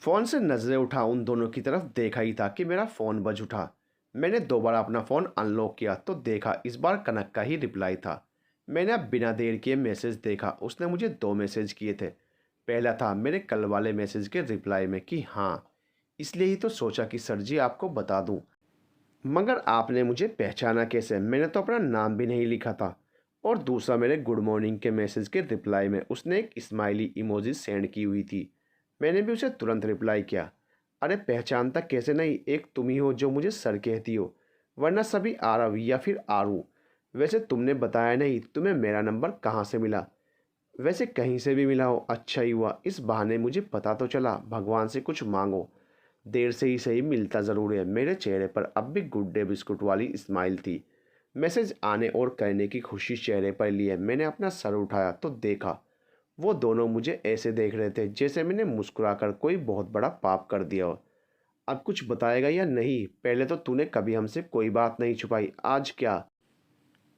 फ़ोन से नज़रें उठा उन दोनों की तरफ देखा ही था कि मेरा फ़ोन बज उठा। मैंने दोबारा अपना फ़ोन अनलॉक किया तो देखा इस बार कनक का ही रिप्लाई था। मैंने अब बिना देर किए मैसेज देखा। उसने मुझे 2 मैसेज किए थे। पहला था मेरे कल वाले मैसेज के रिप्लाई में कि हाँ, इसलिए ही तो सोचा कि सर जी आपको बता दूं, मगर आपने मुझे पहचाना कैसे? मैंने तो अपना नाम भी नहीं लिखा था। और दूसरा मेरे गुड मॉर्निंग के मैसेज के रिप्लाई में उसने एक स्माइली इमोजी सेंड की हुई थी। मैंने भी उसे तुरंत रिप्लाई किया, अरे पहचानता कैसे नहीं, एक तुम ही हो जो मुझे सर कहती हो, वरना सभी आरव या फिर आरू। वैसे तुमने बताया नहीं तुम्हें मेरा नंबर कहाँ से मिला? वैसे कहीं से भी मिला हो अच्छा ही हुआ, इस बहाने मुझे पता तो चला। भगवान से कुछ मांगो, देर से ही सही मिलता ज़रूर है। मेरे चेहरे पर अब भी गुड डे बिस्कुट वाली स्माइल थी। मैसेज आने और कहने की खुशी चेहरे पर लिए मैंने अपना सर उठाया तो देखा वो दोनों मुझे ऐसे देख रहे थे जैसे मैंने मुस्कुराकर कोई बहुत बड़ा पाप कर दिया हो। अब कुछ बताएगा या नहीं? पहले तो तूने कभी हमसे कोई बात नहीं छुपाई, आज क्या?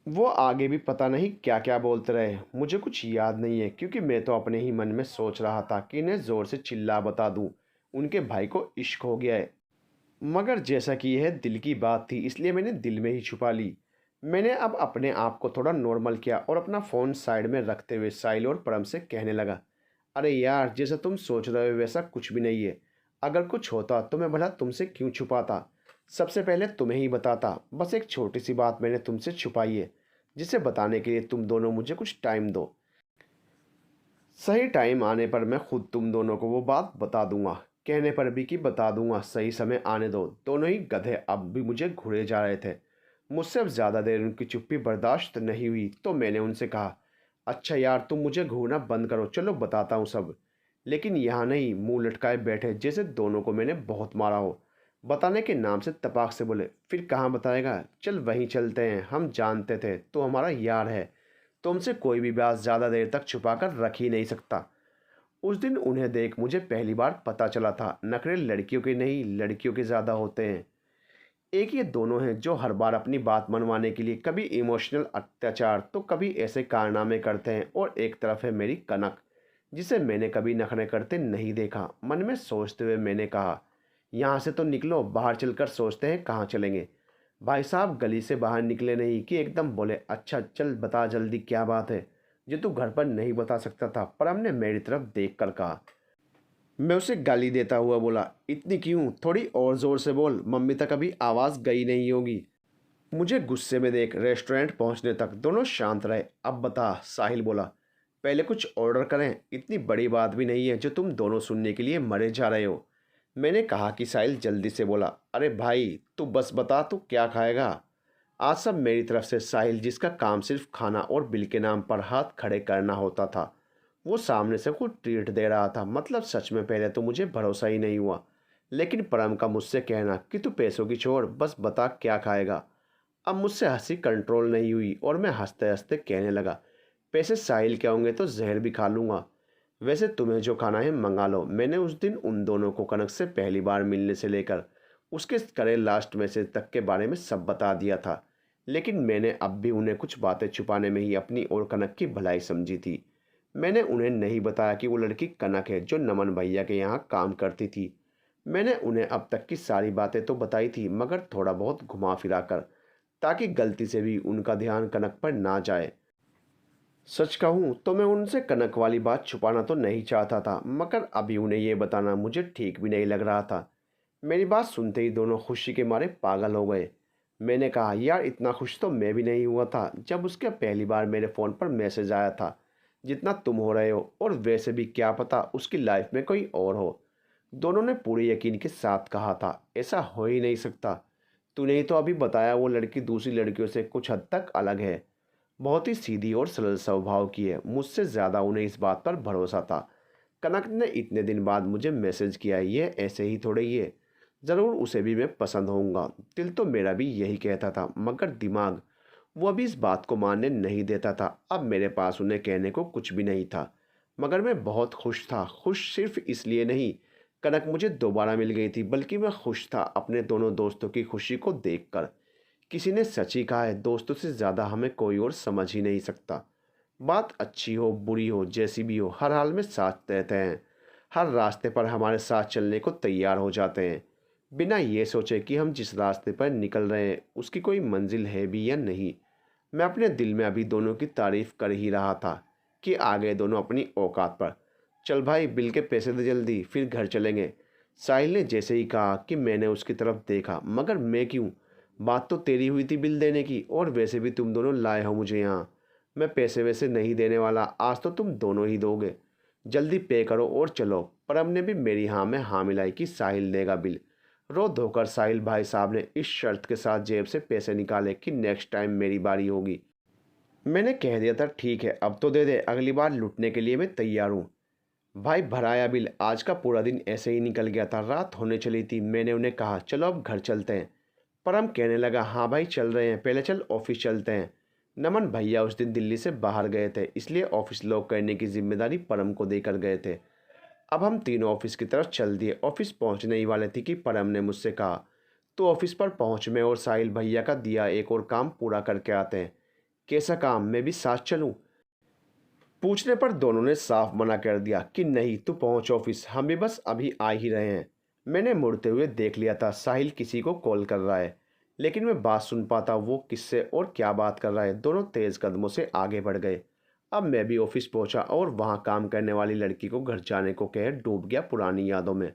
वो आगे भी पता नहीं क्या क्या बोलते रहे, मुझे कुछ याद नहीं है, क्योंकि मैं तो अपने ही मन में सोच रहा था कि इन्हें ज़ोर से चिल्ला बता दूं उनके भाई को इश्क हो गया है। मगर जैसा कि यह दिल की बात थी इसलिए मैंने दिल में ही छुपा ली। मैंने अब अपने आप को थोड़ा नॉर्मल किया और अपना फ़ोन साइड में रखते हुए साहिल और परम से कहने लगा, अरे यार जैसा तुम सोच रहे हो वैसा कुछ भी नहीं है। अगर कुछ होता तो मैं भला तुमसे क्यों छुपाता? सबसे पहले तुम्हें ही बताता। बस एक छोटी सी बात मैंने तुमसे छुपाई है, जिसे बताने के लिए तुम दोनों मुझे कुछ टाइम दो। सही टाइम आने पर मैं खुद तुम दोनों को वो बात बता दूंगा। कहने पर भी कि बता दूंगा, सही समय आने दो। दोनों ही गधे अब भी मुझे घूरे जा रहे थे। मुझसे अब ज़्यादा देर उनकी चुप्पी बर्दाश्त नहीं हुई तो मैंने उनसे कहा, अच्छा यार तुम मुझे घूरना बंद करो, चलो बताता हूँ सब। लेकिन यहाँ नहीं, मुंह लटकाए बैठे जैसे दोनों को मैंने बहुत मारा हो। बताने के नाम से तपाक से बोले, फिर कहाँ बताएगा, चल वहीं चलते हैं, हम जानते थे तो हमारा यार है, तुमसे कोई भी बात ज़्यादा देर तक छुपा कर रख ही नहीं सकता। उस दिन उन्हें देख मुझे पहली बार पता चला था नखरे लड़कियों के नहीं लड़कियों के ज़्यादा होते हैं। एक ये दोनों हैं जो हर बार अपनी बात मनवाने के लिए कभी इमोशनल अत्याचार तो कभी ऐसे कारनामे करते हैं, और एक तरफ है मेरी कनक, जिसे मैंने कभी नखरे करते नहीं देखा। मन में सोचते हुए मैंने कहा, यहाँ से तो निकलो, बाहर चलकर सोचते हैं कहाँ चलेंगे। भाई साहब गली से बाहर निकले नहीं कि एकदम बोले, अच्छा चल बता जल्दी क्या बात है जो तू घर पर नहीं बता सकता था। पर हमने मेरी तरफ देख कर कहा। मैं उसे गाली देता हुआ बोला, इतनी क्यों, थोड़ी और ज़ोर से बोल, मम्मी तक अभी आवाज़ गई नहीं होगी। मुझे गुस्से में देख रेस्टोरेंट पहुंचने तक दोनों शांत रहे। अब बता, साहिल बोला, पहले कुछ ऑर्डर करें, इतनी बड़ी बात भी नहीं है जो तुम दोनों सुनने के लिए मरे जा रहे हो। मैंने कहा कि साहिल जल्दी से बोला, अरे भाई तू बस बता तू क्या खाएगा। आज सब मेरी तरफ से। साहिल जिसका काम सिर्फ खाना और बिल के नाम पर हाथ खड़े करना होता था, वो सामने से कुछ ट्रीट दे रहा था। मतलब सच में पहले तो मुझे भरोसा ही नहीं हुआ, लेकिन परम का मुझसे कहना कि तू पैसों की छोड़, बस बता क्या खाएगा, अब मुझसे हंसी कंट्रोल नहीं हुई और मैं हंसते हंसते कहने लगा, पैसे साहिल के होंगे तो जहर भी खा लूँगा। वैसे तुम्हें जो खाना है मंगा लो। मैंने उस दिन उन दोनों को कनक से पहली बार मिलने से लेकर उसके करे लास्ट मैसेज तक के बारे में सब बता दिया था। लेकिन मैंने अब भी उन्हें कुछ बातें छुपाने में ही अपनी और कनक की भलाई समझी थी। मैंने उन्हें नहीं बताया कि वो लड़की कनक है जो नमन भैया के यहाँ काम करती थी। मैंने उन्हें अब तक की सारी बातें तो बताई थी, मगर थोड़ा बहुत घुमा फिरा कर, ताकि गलती से भी उनका ध्यान कनक पर ना जाए। सच कहूँ तो मैं उनसे कनक वाली बात छुपाना तो नहीं चाहता था, मगर अभी उन्हें ये बताना मुझे ठीक भी नहीं लग रहा था। मेरी बात सुनते ही दोनों खुशी के मारे पागल हो गए। मैंने कहा, यार इतना खुश तो मैं भी नहीं हुआ था जब उसके पहली बार मेरे फ़ोन पर मैसेज आया था, जितना तुम हो रहे हो। और वैसे भी क्या पता उसकी लाइफ में कोई और हो। दोनों ने पूरे यकीन के साथ कहा था, ऐसा हो ही नहीं सकता। तूने ही तो अभी बताया वो लड़की दूसरी लड़कियों से कुछ हद तक अलग है। बहुत ही सीधी और सरल स्वभाव की है। मुझसे ज़्यादा उन्हें इस बात पर भरोसा था। कनक ने इतने दिन बाद मुझे मैसेज किया है, ये ऐसे ही थोड़े ही है। ज़रूर उसे भी मैं पसंद होऊंगा। दिल तो मेरा भी यही कहता था, मगर दिमाग वो अभी इस बात को मानने नहीं देता था। अब मेरे पास उन्हें कहने को कुछ भी नहीं था, मगर मैं बहुत खुश था। खुश सिर्फ इसलिए नहीं कनक मुझे दोबारा मिल गई थी, बल्कि मैं खुश था अपने दोनों दोस्तों की खुशी को देखकर। किसी ने सच ही कहा है, दोस्तों से ज़्यादा हमें कोई और समझ ही नहीं सकता। बात अच्छी हो बुरी हो जैसी भी हो, हर हाल में साथ रहते हैं। हर रास्ते पर हमारे साथ चलने को तैयार हो जाते हैं, बिना ये सोचे कि हम जिस रास्ते पर निकल रहे हैं उसकी कोई मंजिल है भी या नहीं। मैं अपने दिल में अभी दोनों की तारीफ कर ही रहा था कि आ गए दोनों अपनी औकात पर। चल भाई, बिल के पैसे दे जल्दी, फिर घर चलेंगे। साहिल ने जैसे ही कहा कि मैंने उसकी तरफ देखा, मगर मैं क्यों? बात तो तेरी हुई थी बिल देने की, और वैसे भी तुम दोनों लाए हो मुझे यहाँ। मैं पैसे वैसे नहीं देने वाला, आज तो तुम दोनों ही दोगे। जल्दी पे करो और चलो। परम ने भी मेरी हाँ में हाँ मिलाई कि साहिल देगा बिल। रो धोकर साहिल भाई साहब ने इस शर्त के साथ जेब से पैसे निकाले कि नेक्स्ट टाइम मेरी बारी होगी। मैंने कह दिया था, ठीक है अब तो दे दे, अगली बार लुटने के लिए मैं तैयार हूँ। भाई भराया बिल। आज का पूरा दिन ऐसे ही निकल गया था, रात होने चली थी। मैंने उन्हें कहा, चलो अब घर चलते हैं। परम कहने लगा, हाँ भाई चल रहे हैं, पहले चल ऑफिस चलते हैं। नमन भैया उस दिन दिल्ली से बाहर गए थे, इसलिए ऑफिस लॉक करने की जिम्मेदारी परम को देकर गए थे। अब हम तीनों ऑफिस की तरफ चल दिए। ऑफिस पहुंचने ही वाले थे कि परम ने मुझसे कहा, तो ऑफिस पर पहुंच, मैं और साहिल भैया का दिया एक और काम पूरा करके आते हैं। कैसा काम? मैं भी साथ चलूं? पूछने पर दोनों ने साफ मना कर दिया कि नहीं, तू पहुंच ऑफिस, हम भी बस अभी आ ही रहे हैं। मैंने मुड़ते हुए देख लिया था साहिल किसी को कॉल कर रहा है, लेकिन मैं बात सुन पाता वो किससे और क्या बात कर रहा है। दोनों तेज कदमों से आगे बढ़ गए। अब मैं भी ऑफिस पहुंचा और वहां काम करने वाली लड़की को घर जाने को कह डूब गया पुरानी यादों में।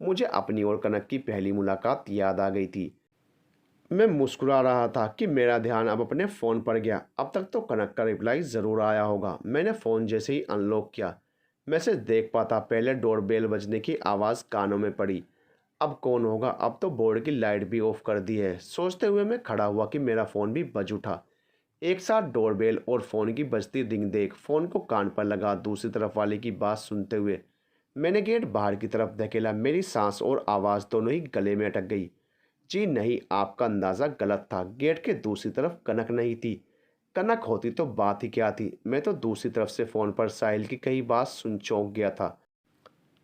मुझे अपनी और कनक की पहली मुलाकात याद आ गई थी। मैं मुस्कुरा रहा था कि मेरा ध्यान अब अपने फ़ोन पर गया। अब तक तो कनक का रिप्लाई ज़रूर आया होगा। मैंने फ़ोन जैसे ही अनलॉक किया, मैसेज देख पाता। पहले डोरबेल बजने की आवाज़ कानों में पड़ी। अब कौन होगा? अब तो बोर्ड की लाइट भी ऑफ कर दी है। सोचते हुए मैं खड़ा हुआ कि मेरा फ़ोन भी बज उठा। एक साथ डोरबेल और फ़ोन की बजती रिंग देख फ़ोन को कान पर लगा, दूसरी तरफ वाले की बात सुनते हुए मैंने गेट बाहर की तरफ धकेला। मेरी सांस और आवाज़ दोनों ही गले में अटक गई। जी नहीं, आपका अंदाज़ा गलत था। गेट के दूसरी तरफ कनक नहीं थी। कनक होती तो बात ही क्या थी। मैं तो दूसरी तरफ से फ़ोन पर साहिल की कई बात सुन चौंक गया था।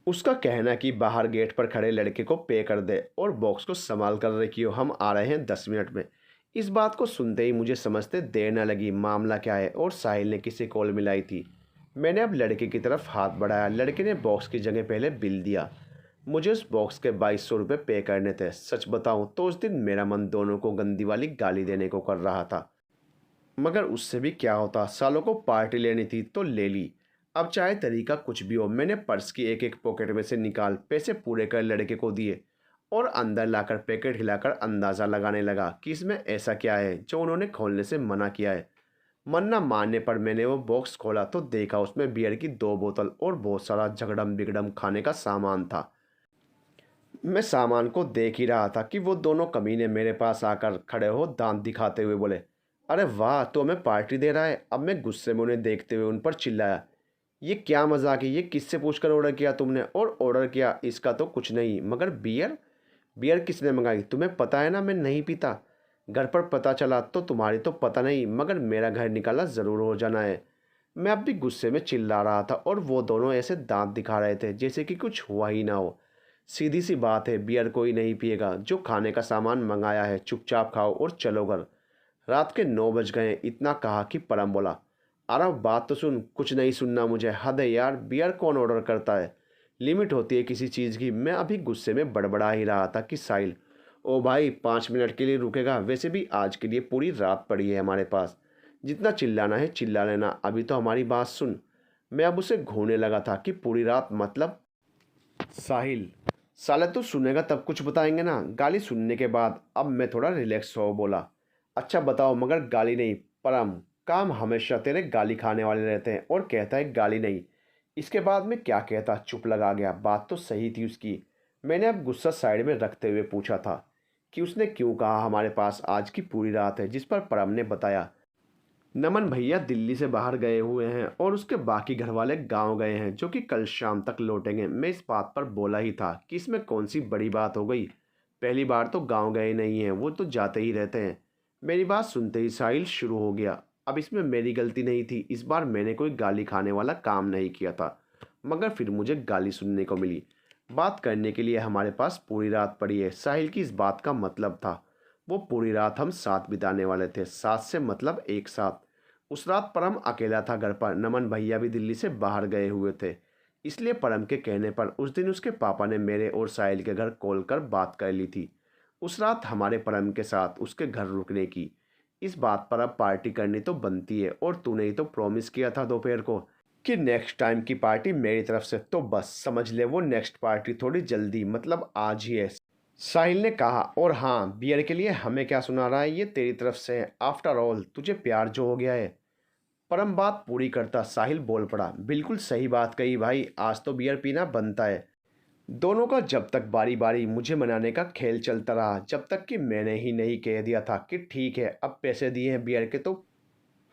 उसका कहना कि बाहर गेट पर खड़े लड़के को पे कर दे और बॉक्स को संभाल कर रखियो, हम आ रहे हैं 10 मिनट में। इस बात को सुनते ही मुझे समझते देर न लगी मामला क्या है और साहिल ने किसे कॉल मिलाई थी। मैंने अब लड़के की तरफ हाथ बढ़ाया। लड़के ने बॉक्स की जगह पहले बिल दिया। मुझे उस बॉक्स के 2200 रुपये पे करने थे। सच बताऊं तो उस दिन मेरा मन दोनों को गंदी वाली गाली देने को कर रहा था, मगर उससे भी क्या होता, सालों को पार्टी लेनी थी तो ले ली। अब चाहे तरीका कुछ भी हो, मैंने पर्स की एक एक पॉकेट में से निकाल पैसे पूरे कर लड़के को दिए और अंदर लाकर पैकेट हिलाकर अंदाज़ा लगाने लगा कि इसमें ऐसा क्या है जो उन्होंने खोलने से मना किया है। मन न मानने पर मैंने वो बॉक्स खोला तो देखा उसमें बियर की 2 बोतल और बहुत सारा झगड़म बिगड़म खाने का सामान था। मैं सामान को देख ही रहा था कि वो दोनों कमीने मेरे पास आकर खड़े हो दांत दिखाते हुए बोले, अरे वाह, तो हमें पार्टी दे रहा है। अब मैं गुस्से में उन्हें देखते हुए उन पर चिल्लाया, ये क्या मजाक है? ये किससे पूछकर ऑर्डर किया तुमने? और ऑर्डर किया इसका तो कुछ नहीं, मगर बियर? बियर किसने मंगाई? तुम्हें पता है ना मैं नहीं पीता। घर पर पता चला तो तुम्हारी तो पता नहीं, मगर मेरा घर निकाला ज़रूर हो जाना है। मैं अब भी गुस्से में चिल्ला रहा था और वो दोनों ऐसे दांत दिखा रहे थे जैसे कि कुछ हुआ ही ना हो। सीधी सी बात है, बियर कोई नहीं पिएगा। जो खाने का सामान मंगाया है चुपचाप खाओ और चलो घर। रात के 9 बज गए, इतना कहा कि परम बोला, अरे बात तो सुन। कुछ नहीं सुनना मुझे, हद है यार, बियर कौन ऑर्डर करता है? लिमिट होती है किसी चीज़ की। मैं अभी गुस्से में बड़बड़ा ही रहा था कि साहिल, ओ भाई 5 मिनट के लिए रुकेगा? वैसे भी आज के लिए पूरी रात पड़ी है हमारे पास। जितना चिल्लाना है चिल्ला लेना, अभी तो हमारी बात सुन। मैं अब उसे घूरने लगा था कि पूरी रात मतलब? साहिल, साले तू सुनेगा तब कुछ बताएंगे ना। गाली सुनने के बाद अब मैं थोड़ा रिलैक्स हो बोला, अच्छा बताओ, मगर गाली नहीं। परम, काम हमेशा तेरे गाली खाने वाले रहते हैं और कहता है गाली नहीं। इसके बाद मैं क्या कहता, चुप लगा गया। बात तो सही थी उसकी। मैंने अब गुस्सा साइड में रखते हुए पूछा था कि उसने क्यों कहा हमारे पास आज की पूरी रात है, जिस पर परम ने बताया नमन भैया दिल्ली से बाहर गए हुए हैं और उसके बाकी घर वाले गांव गए हैं, जो कि कल शाम तक लौटेंगे। मैं इस बात पर बोला ही था कि इसमें कौन सी बड़ी बात हो गई। पहली बार तो गांव गए नहीं हैं, वो तो जाते ही रहते हैं। मेरी बात सुनते ही साहिल शुरू हो गया, अब इसमें मेरी गलती नहीं थी। इस बार मैंने कोई गाली खाने वाला काम नहीं किया था, मगर फिर मुझे गाली सुनने को मिली। बात करने के लिए हमारे पास पूरी रात पड़ी है। साहिल की इस बात का मतलब था वो पूरी रात हम साथ बिताने वाले थे। साथ से मतलब एक साथ। उस रात परम अकेला था घर पर। नमन भैया भी दिल्ली से बाहर गए हुए थे। इसलिए परम के कहने पर उस दिन उसके पापा ने मेरे और साहिल के घर कॉल कर बात कर ली थी। उस रात हमारे परम के साथ उसके घर रुकने की। इस बात पर अब पार्टी करनी तो बनती है, और तूने ही तो प्रॉमिस किया था दोपहर को कि नेक्स्ट टाइम की पार्टी मेरी तरफ से। तो बस समझ ले, वो नेक्स्ट पार्टी थोड़ी जल्दी मतलब आज ही है। साहिल ने कहा, और हाँ, बियर के लिए हमें क्या सुना रहा है, ये तेरी तरफ से है। आफ्टर ऑल तुझे प्यार जो हो गया है। परम बात पूरी करता साहिल बोल पड़ा, बिल्कुल सही बात कही भाई, आज तो बियर पीना बनता है। दोनों का जब तक बारी बारी मुझे मनाने का खेल चलता रहा, जब तक कि मैंने ही नहीं कह दिया था कि ठीक है अब पैसे दिए हैं बियर के तो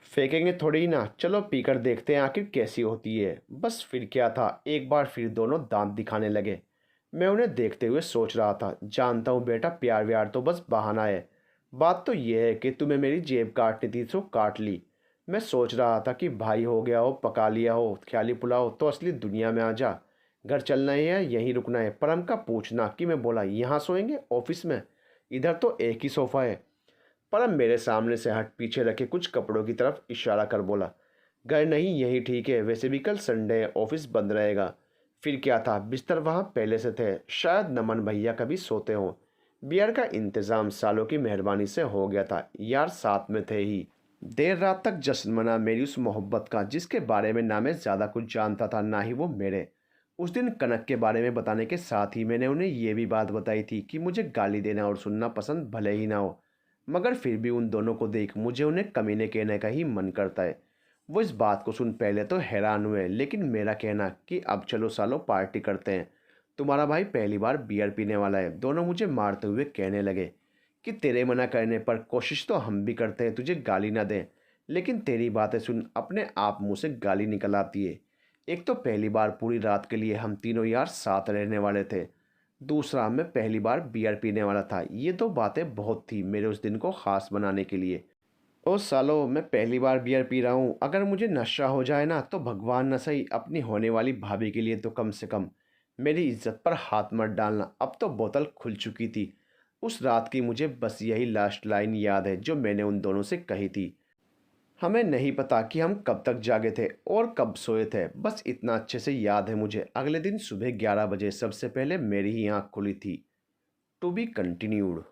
फेंकेंगे थोड़ी ही ना, चलो पीकर देखते हैं आखिर कैसी होती है। बस फिर क्या था, एक बार फिर दोनों दांत दिखाने लगे। मैं उन्हें देखते हुए सोच रहा था, जानता हूँ बेटा, प्यार व्यार तो बस बहाना है। बात तो यह है कि तुम्हें मेरी जेब काटनी थी तो काट ली। मैं सोच रहा था कि भाई हो गया हो, पका लिया हो ख्याली पुलाव, तो असली दुनिया में आ जा। घर चलना है या यहीं रुकना है? परम का पूछना कि मैं बोला, यहाँ सोएंगे ऑफिस में? इधर तो एक ही सोफ़ा है। परम मेरे सामने से हट पीछे रखे कुछ कपड़ों की तरफ इशारा कर बोला, घर नहीं यही ठीक है, वैसे भी कल संडे है, ऑफिस बंद रहेगा। फिर क्या था, बिस्तर वहाँ पहले से थे, शायद नमन भैया कभी सोते हों। बियर का इंतज़ाम सालों की मेहरबानी से हो गया था यार, साथ में थे ही। देर रात तक जश्न मना मेरी उस मोहब्बत का, जिसके बारे में ना मैं ज़्यादा कुछ जानता था ना ही वो मेरे। उस दिन कनक के बारे में बताने के साथ ही मैंने उन्हें ये भी बात बताई थी कि मुझे गाली देना और सुनना पसंद भले ही ना हो, मगर फिर भी उन दोनों को देख मुझे उन्हें कमीने कहने का ही मन करता है। वो इस बात को सुन पहले तो हैरान हुए, लेकिन मेरा कहना कि अब चलो सालो पार्टी करते हैं, तुम्हारा भाई पहली बार बियर पीने वाला है, दोनों मुझे मारते हुए कहने लगे कि तेरे मना करने पर कोशिश तो हम भी करते हैं तुझे गाली ना दें, लेकिन तेरी बातें सुन अपने आप मुंह से गाली निकल आती है। एक तो पहली बार पूरी रात के लिए हम तीनों यार साथ रहने वाले थे, दूसरा मैं पहली बार बियर पीने वाला था। ये दो बातें बहुत थी मेरे उस दिन को ख़ास बनाने के लिए। ओ सालो, मैं पहली बार बियर पी रहा हूँ, अगर मुझे नशा हो जाए ना तो भगवान न सही, अपनी होने वाली भाभी के लिए तो कम से कम मेरी इज्जत पर हाथ मत डालना। अब तो बोतल खुल चुकी थी। उस रात की मुझे बस यही लास्ट लाइन याद है जो मैंने उन दोनों से कही थी। हमें नहीं पता कि हम कब तक जागे थे और कब सोए थे, बस इतना अच्छे से याद है मुझे, अगले दिन सुबह 11 बजे सबसे पहले मेरी ही आँख खुली थी। To be continued.